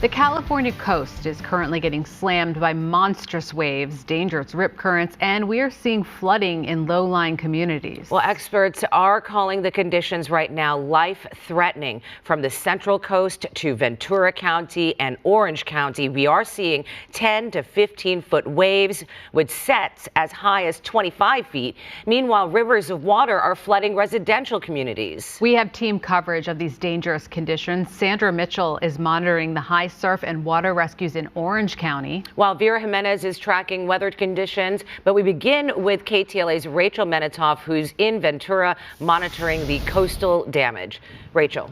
The California coast is currently getting slammed by monstrous waves, dangerous rip currents, and we are seeing flooding in low-lying communities. Well, experts are calling the conditions right now life-threatening. From the Central Coast to Ventura County and Orange County, we are seeing 10 to 15-foot waves with sets as high as 25 feet. Meanwhile, rivers of water are flooding residential communities. We have team coverage of these dangerous conditions. Sandra Mitchell is monitoring the high surf and water rescues in Orange County, while Vera Jimenez is tracking weather conditions. But we begin with KTLA's Rachel Menitoff, who's in Ventura monitoring the coastal damage. Rachel.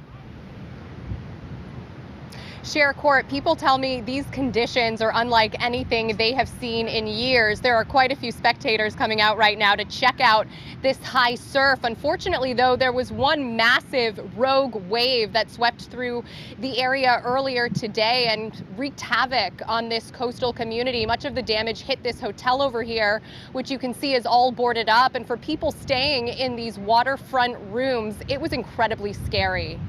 Share Court, people tell me these conditions are unlike anything they have seen in years. There are quite a few spectators coming out right now to check out this high surf. Unfortunately, though, there was one massive rogue wave that swept through the area earlier today and wreaked havoc on this coastal community. Much of the damage hit this hotel over here, which you can see is all boarded up. And for people staying in these waterfront rooms, it was incredibly scary.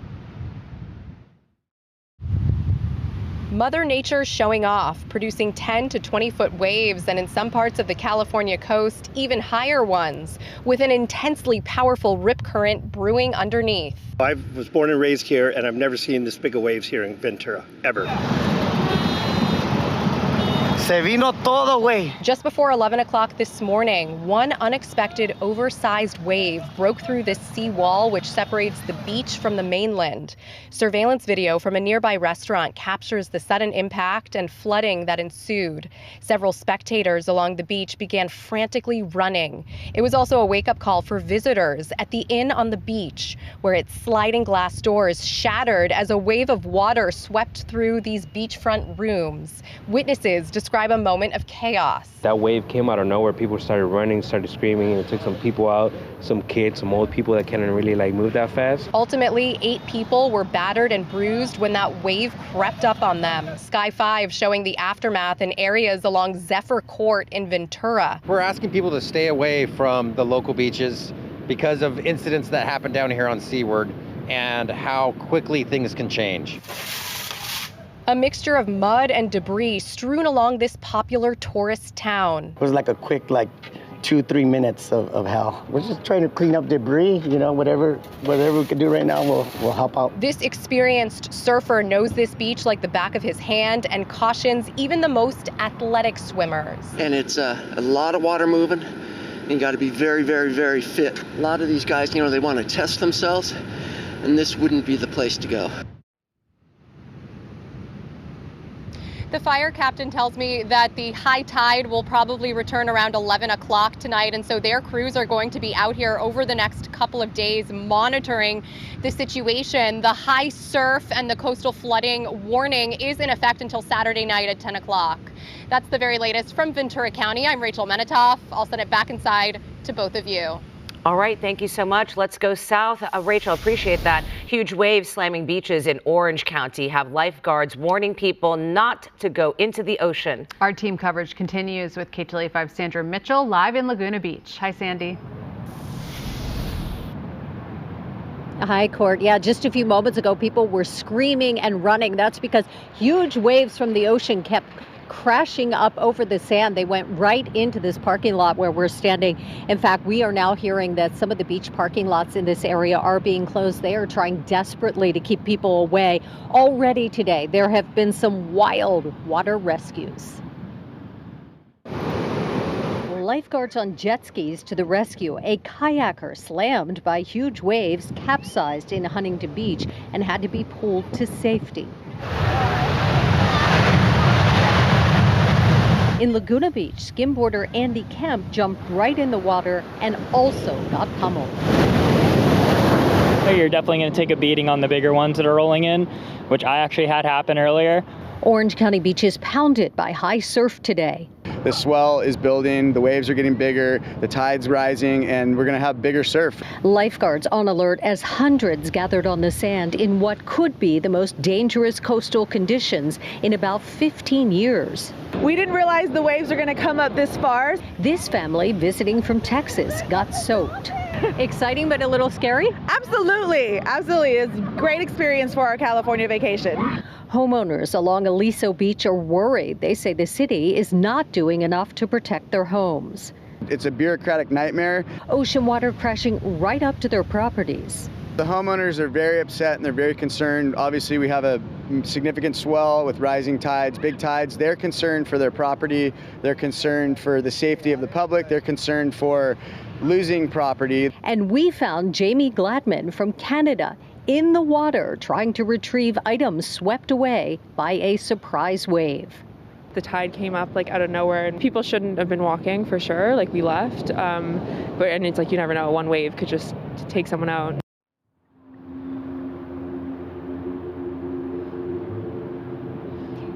Mother Nature showing off, producing 10 to 20-foot waves, and in some parts of the California coast, even higher ones, with an intensely powerful rip current brewing underneath. I was born and raised here, and I've never seen this big of waves here in Ventura, ever. Se vino todo, güey. Just before 11 o'clock this morning, one unexpected oversized wave broke through this seawall which separates the beach from the mainland. Surveillance video from a nearby restaurant captures the sudden impact and flooding that ensued. Several spectators along the beach began frantically running. It was also a wake-up call for visitors at the inn on the beach, where its sliding glass doors shattered as a wave of water swept through these beachfront rooms. Witnesses describe a moment of chaos. That wave came out of nowhere. People started running, started screaming, and it took some people out, some kids, some old people that can't really move that fast. Ultimately, 8 people were battered and bruised when that wave crept up on them. Sky 5 showing the aftermath in areas along Zephyr Court in Ventura. We're asking people to stay away from the local beaches because of incidents that happen down here on Seaward and how quickly things can change. A mixture of mud and debris strewn along this popular tourist town. It was like a quick 2-3 minutes of hell. We're just trying to clean up debris, whatever we can do right now, we'll help out. This experienced surfer knows this beach like the back of his hand and cautions even the most athletic swimmers. And it's a lot of water moving. You got to be very, very, very fit. A lot of these guys, they want to test themselves, and this wouldn't be the place to go. The fire captain tells me that the high tide will probably return around 11 o'clock tonight, and so their crews are going to be out here over the next couple of days monitoring the situation. The high surf and the coastal flooding warning is in effect until Saturday night at 10 o'clock. That's the very latest from Ventura County. I'm Rachel Menitoff. I'll send it back inside to both of you. All right, thank you so much. Let's go south. Rachel, appreciate that. Huge waves slamming beaches in Orange County have lifeguards warning people not to go into the ocean. Our team coverage continues with KTLA 5's Sandra Mitchell live in Laguna Beach. Hi, Sandy. Hi, Court. Yeah, just a few moments ago, people were screaming and running. That's because huge waves from the ocean kept crashing up over the sand. They went right into this parking lot where we're standing. In fact, we are now hearing that some of the beach parking lots in this area are being closed. They are trying desperately to keep people away. Already today, there have been some wild water rescues. Lifeguards on jet skis to the rescue. A kayaker slammed by huge waves capsized in Huntington Beach and had to be pulled to safety. In Laguna Beach, skimboarder Andy Kemp jumped right in the water and also got pummeled. You're definitely going to take a beating on the bigger ones that are rolling in, which I actually had happen earlier. Orange County Beach is pounded by high surf today. The swell is building, the waves are getting bigger, the tide's rising, and we're going to have bigger surf. Lifeguards on alert as hundreds gathered on the sand in what could be the most dangerous coastal conditions in about 15 years. We didn't realize the waves are going to come up this far. This family visiting from Texas got soaked. Exciting, but a little scary? Absolutely. Absolutely. It's a great experience for our California vacation. Homeowners along Aliso Beach are worried. They say the city is not doing enough to protect their homes. It's a bureaucratic nightmare. Ocean water crashing right up to their properties. The homeowners are very upset and they're very concerned. Obviously, we have a significant swell with rising tides, big tides. They're concerned for their property. They're concerned for the safety of the public. They're concerned for losing property. And we found Jamie Gladman from Canada in the water trying to retrieve items swept away by a surprise wave. The tide came up like out of nowhere, and people shouldn't have been walking for sure. Like we left, and it's like you never know, one wave could just take someone out.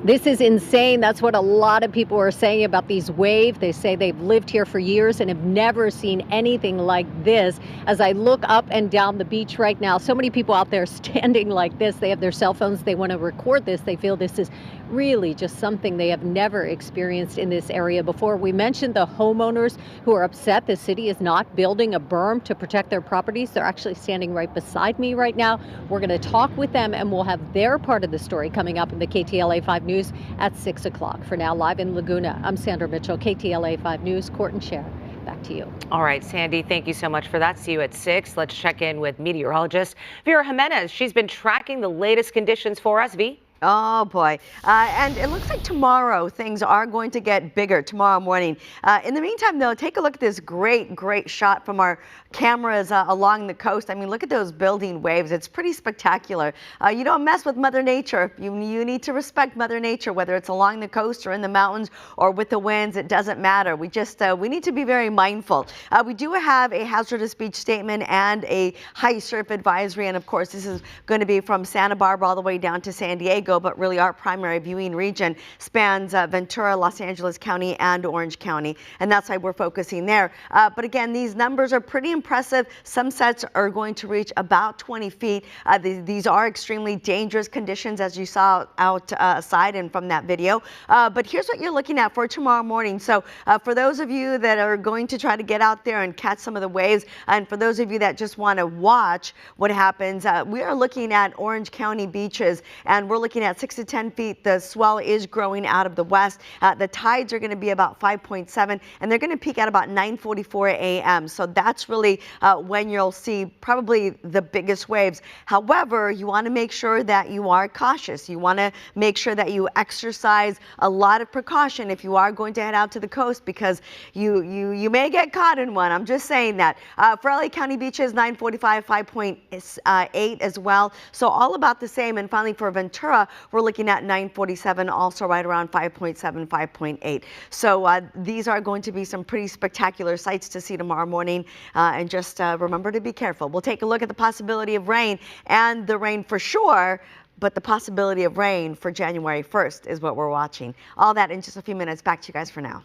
This is insane. That's what a lot of people are saying about these waves. They say they've lived here for years and have never seen anything like this. As I look up and down the beach right now, so many people out there standing like this. They have their cell phones. They want to record this. They feel this is really just something they have never experienced in this area before. We mentioned the homeowners who are upset the city is not building a berm to protect their properties. They're actually standing right beside me right now. We're going to talk with them and we'll have their part of the story coming up in the KTLA 5 News at 6 o'clock. For now, live in Laguna, I'm Sandra Mitchell, KTLA 5 News, Court and Cher. Back to you. All right, Sandy, thank you so much for that. See you at 6. Let's check in with meteorologist Vera Jimenez. She's been tracking the latest conditions for us. V? Oh boy. And it looks like tomorrow things are going to get bigger tomorrow morning. In the meantime, though, take a look at this great shot from our cameras along the coast. I mean, look at those building waves. It's pretty spectacular. You don't mess with Mother Nature. You need to respect Mother Nature, whether it's along the coast or in the mountains or with the winds. It doesn't matter. We just we need to be very mindful. We do have a hazardous beach statement and a high surf advisory. And of course, this is going to be from Santa Barbara all the way down to San Diego. But really our primary viewing region spans Ventura, Los Angeles County and Orange County, and that's why we're focusing there. But again, these numbers are pretty impressive. Some sets are going to reach about 20 feet. These are extremely dangerous conditions, as you saw outside and from that video. But here's what you're looking at for tomorrow morning. So for those of you that are going to try to get out there and catch some of the waves, and for those of you that just want to watch what happens, we are looking at Orange County beaches, and we're looking at 6 to 10 feet. The swell is growing out of the west. The tides are going to be about 5.7, and they're going to peak at about 9:44 a.m. So that's really when you'll see probably the biggest waves. However, you want to make sure that you are cautious. You want to make sure that you exercise a lot of precaution if you are going to head out to the coast, because you may get caught in one. I'm just saying that. For LA County beaches, 9:45, 5.8 as well. So all about the same. And finally for Ventura, we're looking at 9:47, also right around 5.7, 5.8. So these are going to be some pretty spectacular sights to see tomorrow morning. And just remember to be careful. We'll take a look at the possibility of rain, and the rain for sure, but the possibility of rain for January 1st is what we're watching. All that in just a few minutes. Back to you guys for now.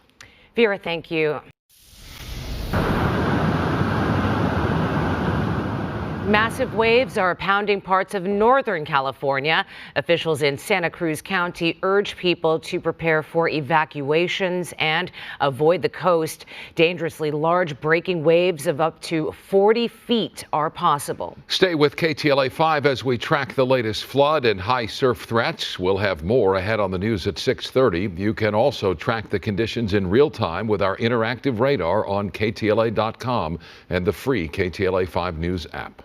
Vera, thank you. Massive waves are pounding parts of Northern California. Officials in Santa Cruz County urge people to prepare for evacuations and avoid the coast. Dangerously large breaking waves of up to 40 feet are possible. Stay with KTLA 5 as we track the latest flood and high surf threats. We'll have more ahead on the news at 6:30. You can also track the conditions in real time with our interactive radar on KTLA.com and the free KTLA 5 News app.